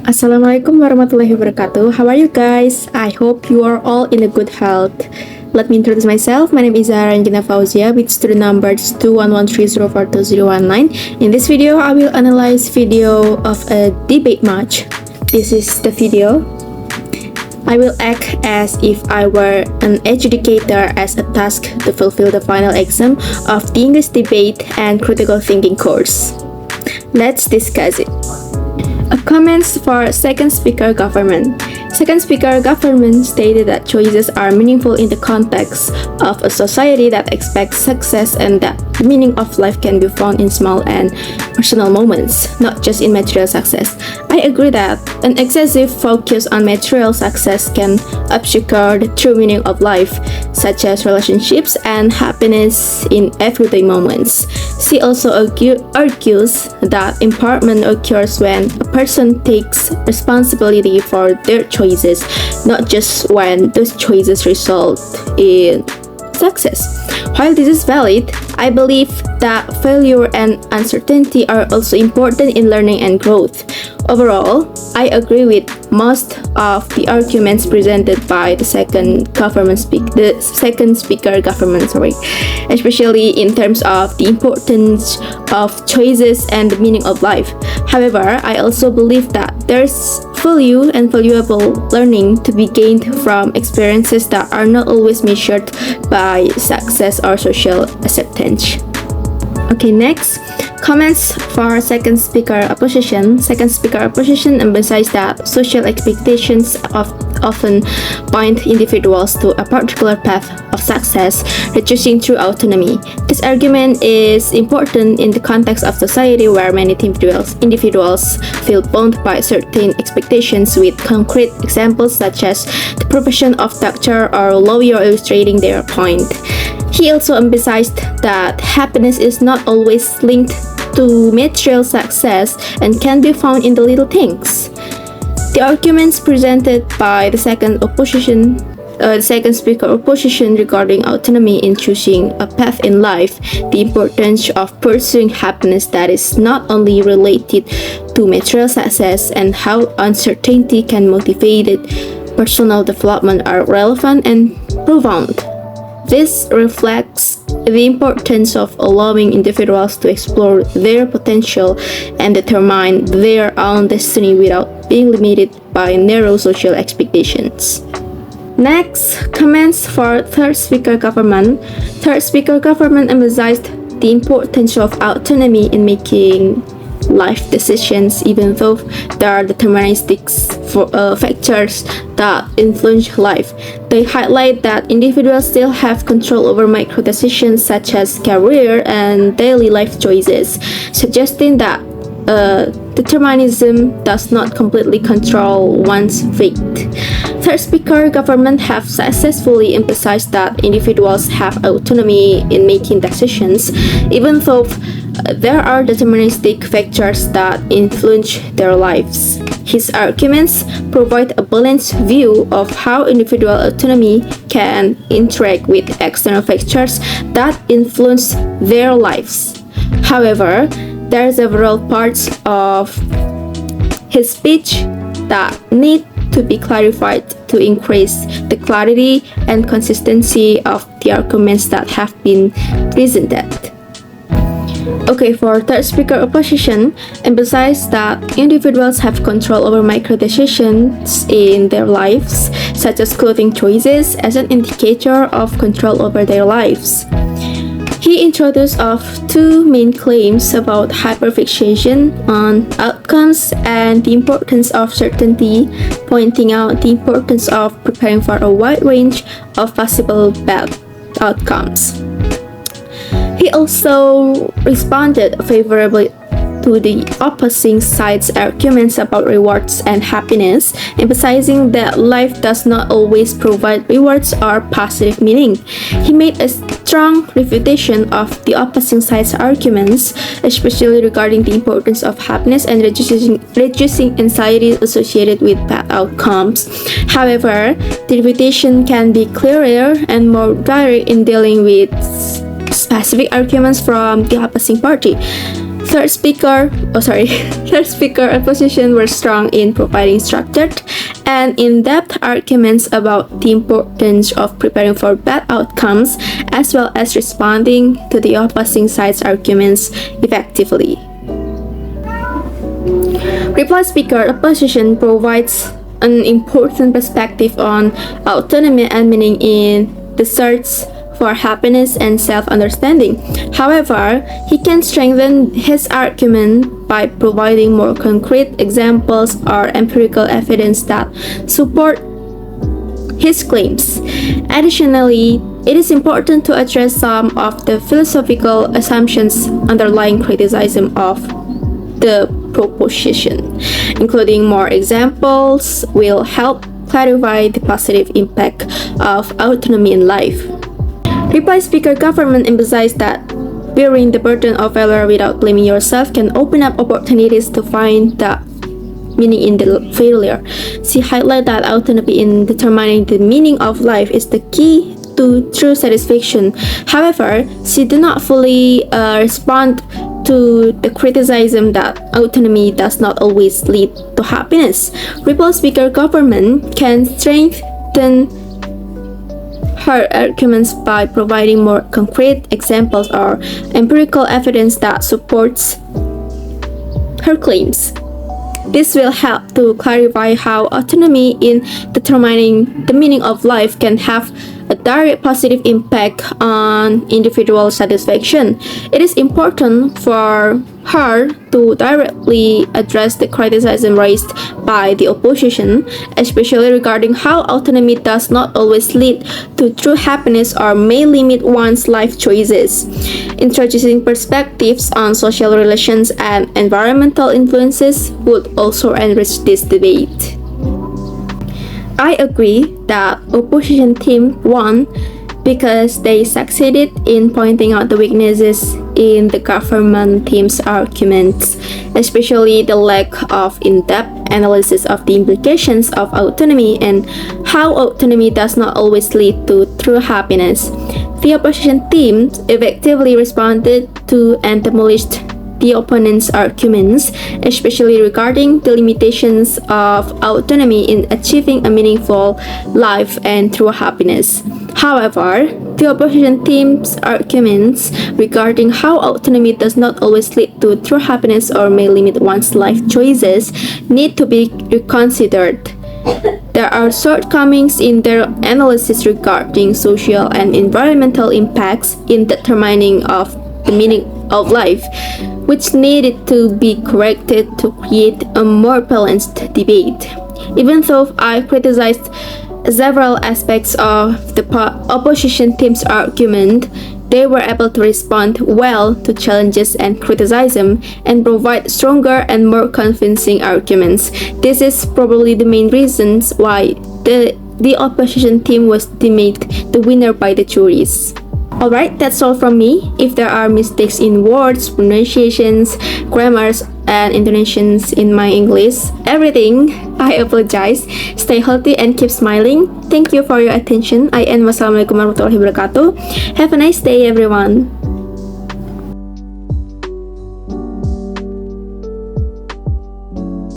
Assalamualaikum warahmatullahi wabarakatuh. How are you guys? I hope you are all in a good health. Let me introduce myself. My name is Zahara and Ghina Fauzia with student number 21130422019. In this video, I will analyze video of a debate match. This is the video. I will act as if I were an adjudicator as a task to fulfill the final exam of the English debate and critical thinking course. Let's discuss it. Comments for second speaker government. Second speaker government stated that choices are meaningful in the context of a society that expects success and that the meaning of life can be found in small and personal moments, not just in material success. I agree that an excessive focus on material success can obscure the true meaning of life, such as relationships and happiness in everyday moments. She also argues that empowerment occurs when a person takes responsibility for their choices, not just when those choices result in success. While this is valid, I believe that failure and uncertainty are also important in learning and growth. Overall, I agree with most of the arguments presented by the second speaker government, especially in terms of the importance of choices and the meaning of life. However, I also believe that there's value and valuable learning to be gained from experiences that are not always measured by success or social acceptance. Okay, next. Comments for second speaker opposition. Second speaker opposition emphasized that social expectations often point individuals to a particular path of success, reducing true autonomy. This argument is important in the context of society where many individuals feel bound by certain expectations, with concrete examples such as the profession of doctor or lawyer illustrating their point. He also emphasized that happiness is not always linked to material success and can be found in the little things. The arguments presented by the second speaker opposition regarding autonomy in choosing a path in life, the importance of pursuing happiness that is not only related to material success, and how uncertainty can motivate personal development are relevant and profound. This reflects the importance of allowing individuals to explore their potential and determine their own destiny without being limited by narrow social expectations. Next, comments for third speaker government. Third speaker government emphasized the importance of autonomy in making life decisions, even though there are deterministic factors that influence life. They highlight that individuals still have control over micro decisions such as career and daily life choices, suggesting that determinism does not completely control one's fate. Third speaker government have successfully emphasized that individuals have autonomy in making decisions, even though there are deterministic factors that influence their lives. His arguments provide a balanced view of how individual autonomy can interact with external factors that influence their lives. However, there are several parts of his speech that need to be clarified to increase the clarity and consistency of the arguments that have been presented. Okay, for third speaker opposition, emphasize that individuals have control over micro decisions in their lives, such as clothing choices, as an indicator of control over their lives. He introduced two main claims about hyperfixation on outcomes and the importance of certainty, pointing out the importance of preparing for a wide range of possible bad outcomes. He also responded favorably to the opposing side's arguments about rewards and happiness, emphasizing that life does not always provide rewards or positive meaning. He made a strong refutation of the opposing side's arguments, especially regarding the importance of happiness and reducing anxiety associated with bad outcomes. However, the refutation can be clearer and more direct in dealing with specific arguments from the opposing party. Third speaker opposition were strong in providing structured and in-depth arguments about the importance of preparing for bad outcomes as well as responding to the opposing side's arguments effectively. Reply speaker opposition provides an important perspective on autonomy and meaning in the search for happiness and self-understanding. However, he can strengthen his argument by providing more concrete examples or empirical evidence that support his claims. Additionally, it is important to address some of the philosophical assumptions underlying criticism of the proposition. Including more examples will help clarify the positive impact of autonomy in life. Reply speaker government emphasized that bearing the burden of failure without blaming yourself can open up opportunities to find the meaning in the failure. She highlighted that autonomy in determining the meaning of life is the key to true satisfaction. However, she did not fully respond to the criticism that autonomy does not always lead to happiness. Reply speaker government can strengthen her arguments by providing more concrete examples or empirical evidence that supports her claims. This will help to clarify how autonomy in determining the meaning of life can have a direct positive impact on individual satisfaction. It is important for her to directly address the criticism raised by the opposition, especially regarding how autonomy does not always lead to true happiness or may limit one's life choices. Introducing perspectives on social relations and environmental influences would also enrich this debate. I agree that opposition team won because they succeeded in pointing out the weaknesses in the government team's arguments, especially the lack of in-depth analysis of the implications of autonomy and how autonomy does not always lead to true happiness. The opposition team effectively responded to and demolished the opponent's arguments, especially regarding the limitations of autonomy in achieving a meaningful life and true happiness. However, the opposition team's arguments regarding how autonomy does not always lead to true happiness or may limit one's life choices need to be reconsidered. There are shortcomings in their analysis regarding social and environmental impacts in determining of the meaning of life, which needed to be corrected to create a more balanced debate. Even though I criticized several aspects of the opposition team's argument, they were able to respond well to challenges and criticism and provide stronger and more convincing arguments. This is probably the main reasons why the opposition team was deemed the winner by the juries. Alright, that's all from me. If there are mistakes in words, pronunciations, grammars, and intonations in my English, everything, I apologize. Stay healthy and keep smiling. Thank you for your attention. I end. Wassalamualaikum warahmatullahi wabarakatuh. Have a nice day, everyone.